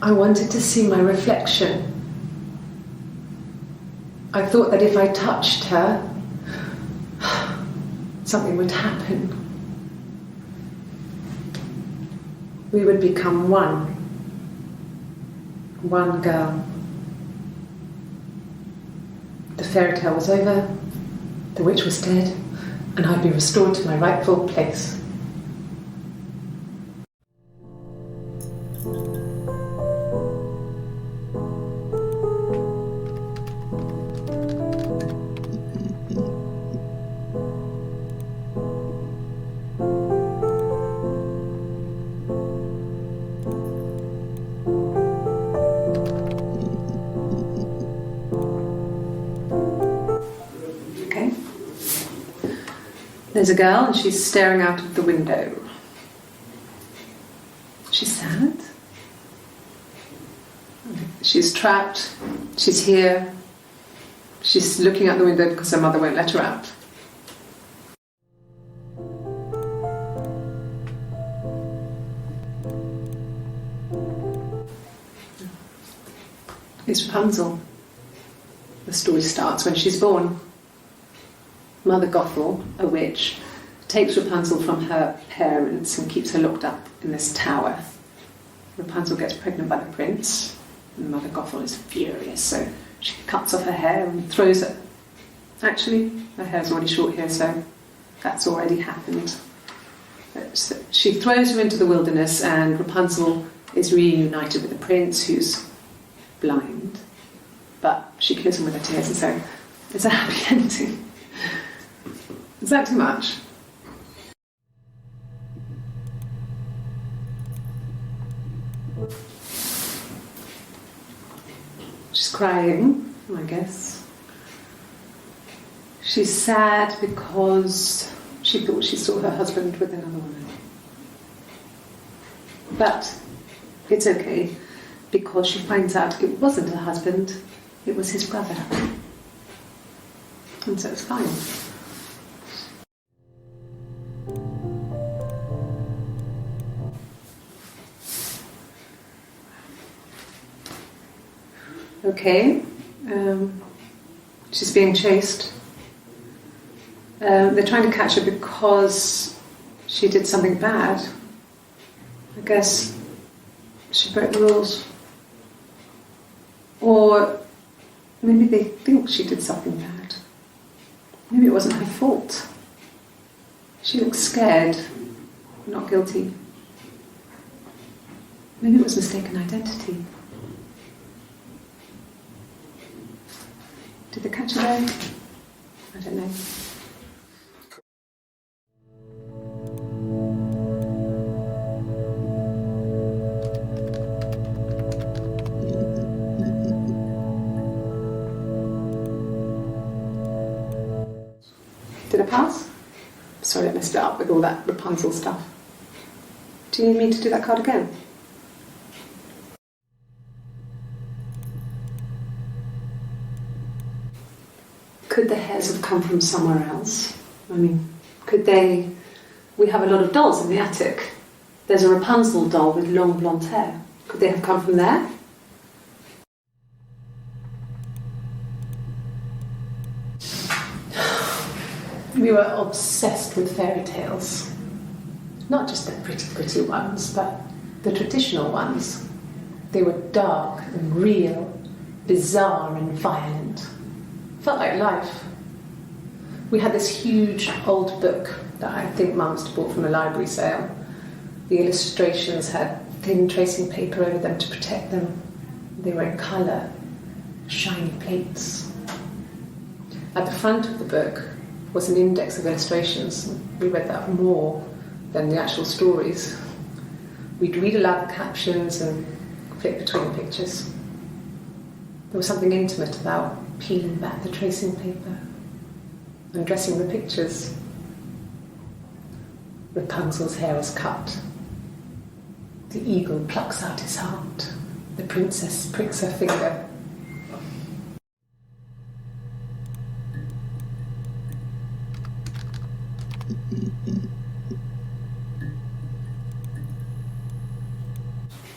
I wanted to see my reflection. I thought that if I touched her, something would happen. We would become one girl. The fairy tale was over, the witch was dead, and I'd be restored to my rightful place. Okay. There's a girl and she's staring out of the window. She's sad. She's trapped. She's here. She's looking out the window because her mother won't let her out. It's Rapunzel. The story starts when she's born. Mother Gothel, a witch, takes Rapunzel from her parents and keeps her locked up in this tower. Rapunzel gets pregnant by the prince, and Mother Gothel is furious, so she cuts off her hair and throws it. Actually, her hair's already short here, so that's already happened. So she throws her into the wilderness, and Rapunzel is reunited with the prince, who's blind, but she kills him with her tears, and so it's a happy ending. Is that too much? She's crying, I guess. She's sad because she thought she saw her husband with another woman. But it's okay, because she finds out it wasn't her husband, it was his brother. And so it's fine. Okay, she's being chased. They're trying to catch her because she did something bad. I guess she broke the rules. Or maybe they think she did something bad. Maybe it wasn't her fault. She looks scared, not guilty. Maybe it was mistaken identity. Did they catch her there? I don't know. Did I pass? Sorry, I messed it up with all that Rapunzel stuff. Do you need me to do that card again? Could the hairs have come from somewhere else? I mean, could they... We have a lot of dolls in the attic. There's a Rapunzel doll with long blonde hair. Could they have come from there? We were obsessed with fairy tales. Not just the pretty, pretty ones, but the traditional ones. They were dark and real, bizarre and violent. Felt like life. We had this huge old book that I think Mum must have bought from a library sale. The illustrations had thin tracing paper over them to protect them. They were in colour, shiny plates. At the front of the book was an index of illustrations. We read that more than the actual stories. We'd read aloud the captions and flip between the pictures. There was something intimate about peeling back the tracing paper and dressing the pictures. Rapunzel's hair is cut. The eagle plucks out his heart. The princess pricks her finger.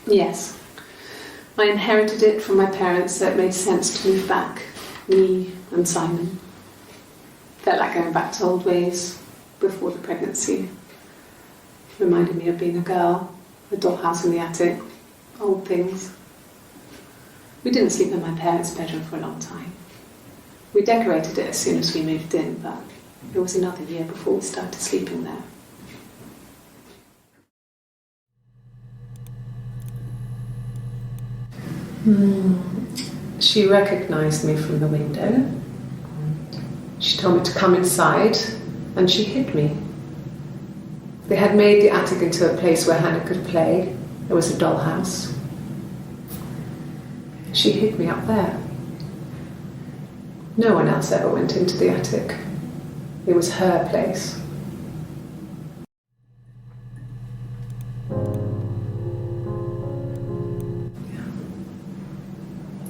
Yes. I inherited it from my parents, so it made sense to move back, me and Simon. Felt like going back to old ways before the pregnancy. Reminded me of being a girl, a dollhouse in the attic, old things. We didn't sleep in my parents' bedroom for a long time. We decorated it as soon as we moved in, but it was another year before we started sleeping there. She recognised me from the window. She told me to come inside, and she hid me. They had made the attic into a place where Hannah could play. There was a dollhouse. She hid me up there. No one else ever went into the attic. It was her place.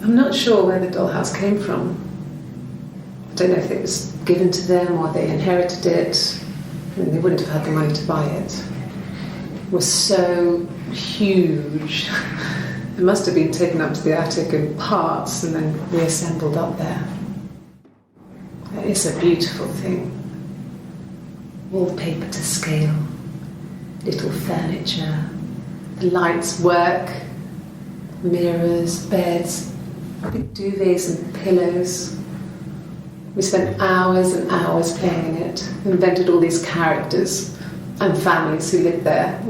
I'm not sure where the dollhouse came from. I don't know if it was given to them or they inherited it. I mean, they wouldn't have had the money to buy it. It was so huge. It must have been taken up to the attic in parts and then reassembled up there. It's a beautiful thing. Wallpaper to scale, little furniture, the lights work, mirrors, beds, big duvets and pillows. We spent hours and hours playing in it, invented all these characters and families who lived there.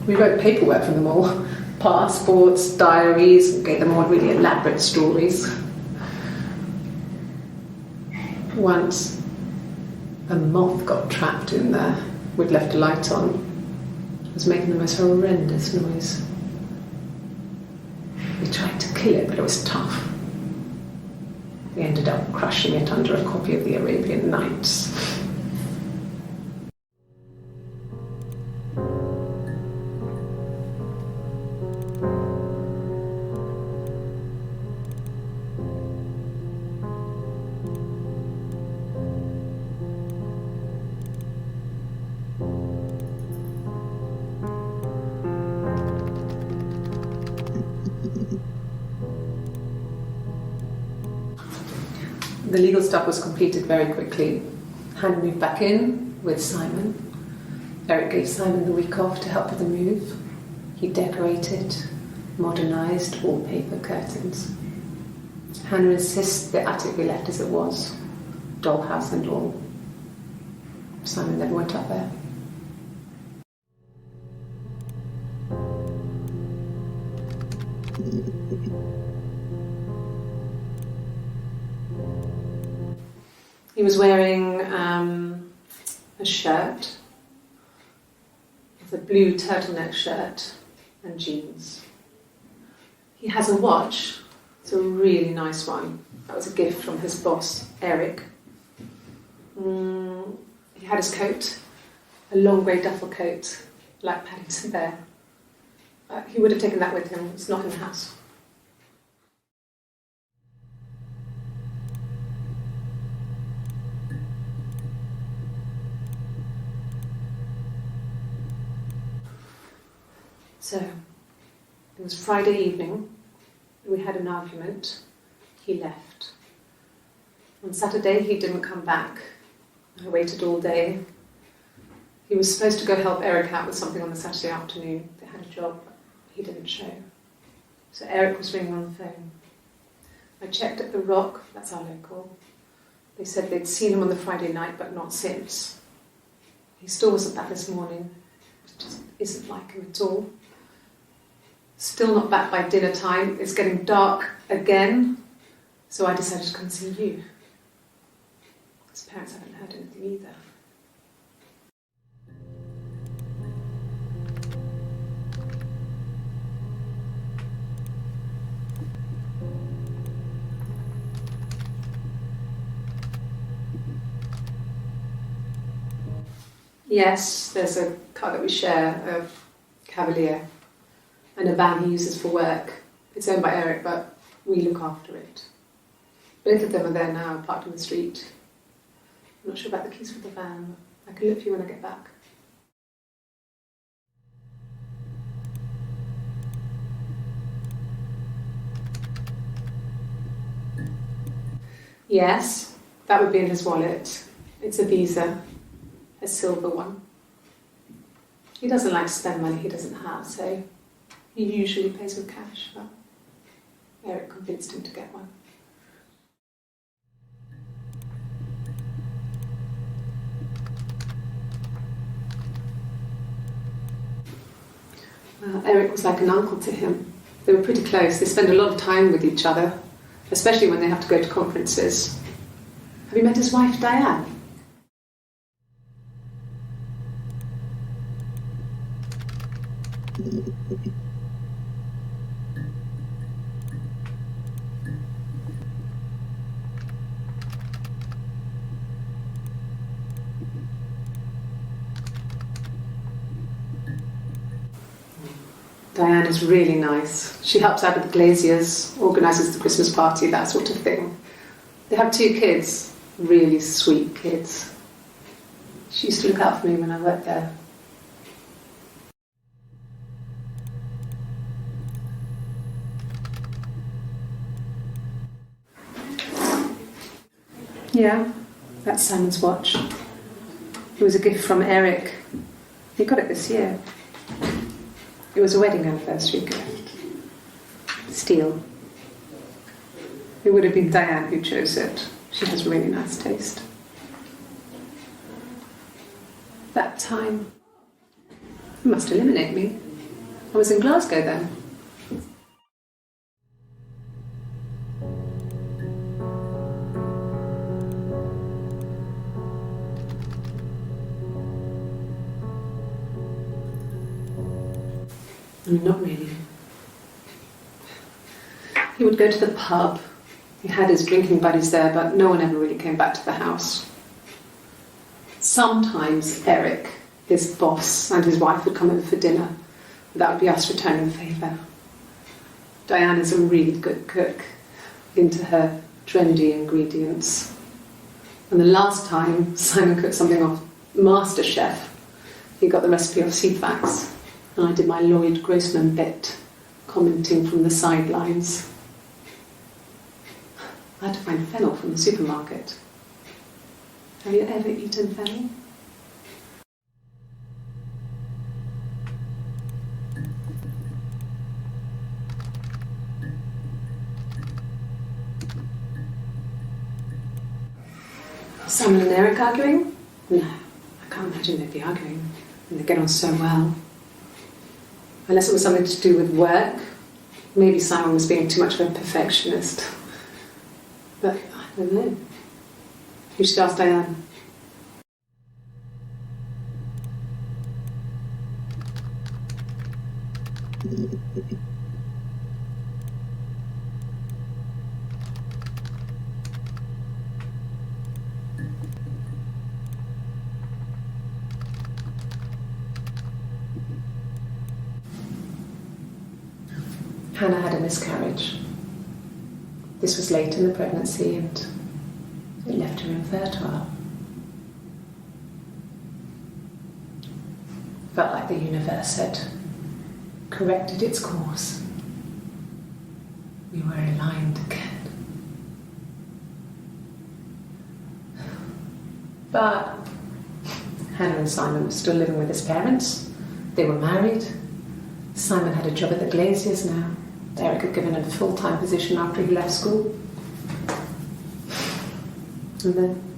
We wrote paperwork from them all, passports, diaries, and gave them all really elaborate stories. Once, a moth got trapped in there. We'd left a light on. It was making the most horrendous noise. We tried to kill it, but it was tough. We ended up crushing it under a copy of the Arabian Nights. The legal stuff was completed very quickly. Hannah moved back in with Simon. Eric gave Simon the week off to help with the move. He decorated, modernised wallpaper, curtains. Hannah insists the attic be left as it was, dollhouse and all. Simon never went up there. He was wearing a shirt, a blue turtleneck shirt and jeans. He has a watch, it's a really nice one. That was a gift from his boss, Eric. He had his coat, a long grey duffel coat, like Paddington Bear. He would have taken that with him, it's not in the house. So, it was Friday evening, we had an argument, he left. On Saturday he didn't come back, I waited all day. He was supposed to go help Eric out with something on the Saturday afternoon, they had a job, he didn't show. So Eric was ringing on the phone. I checked at the Rock, that's our local. They said they'd seen him on the Friday night but not since. He still wasn't back this morning, it just isn't like him at all. Still not back by dinner time. It's getting dark again. So I decided to come see you. His parents haven't heard anything either. Yes, there's a car that we share, a Cavalier. And a van he uses for work. It's owned by Eric, but we look after it. Both of them are there now, parked in the street. I'm not sure about the keys for the van. I can look for you when I get back. Yes, that would be in his wallet. It's a Visa, a silver one. He doesn't like to spend money he doesn't have, so he usually pays with cash, but Eric convinced him to get one. Eric was like an uncle to him. They were pretty close. They spend a lot of time with each other, especially when they have to go to conferences. Have you met his wife, Diane? Diane is really nice. She helps out with the glaziers, organises the Christmas party, that sort of thing. They have 2 kids, really sweet kids. She used to look out for me when I worked there. Yeah, that's Simon's watch. It was a gift from Eric. He got it this year. It was a wedding anniversary gift. Steel. It would have been Diane who chose it. She has really nice taste. That time, you must eliminate me. I was in Glasgow then. Not really. He would go to the pub. He had his drinking buddies there, but no one ever really came back to the house. Sometimes Eric, his boss, and his wife would come over for dinner. That would be us returning the favour. Diane is a really good cook, into her trendy ingredients. And the last time Simon cooked something off MasterChef, he got the recipe off Ceefax. And I did my Lloyd Grossman bit, commenting from the sidelines. I had to find fennel from the supermarket. Have you ever eaten fennel? Simon and Eric arguing? No, I can't imagine they'd be arguing. And they get on so well. Unless it was something to do with work. Maybe Simon was being too much of a perfectionist. But I don't know. You should ask Diane. Hannah had a miscarriage. This was late in the pregnancy and it left her infertile. Felt like the universe had corrected its course. We were aligned again. But Hannah and Simon were still living with his parents. They were married. Simon had a job at the Glaziers now. Eric had given him a full-time position after he left school. And then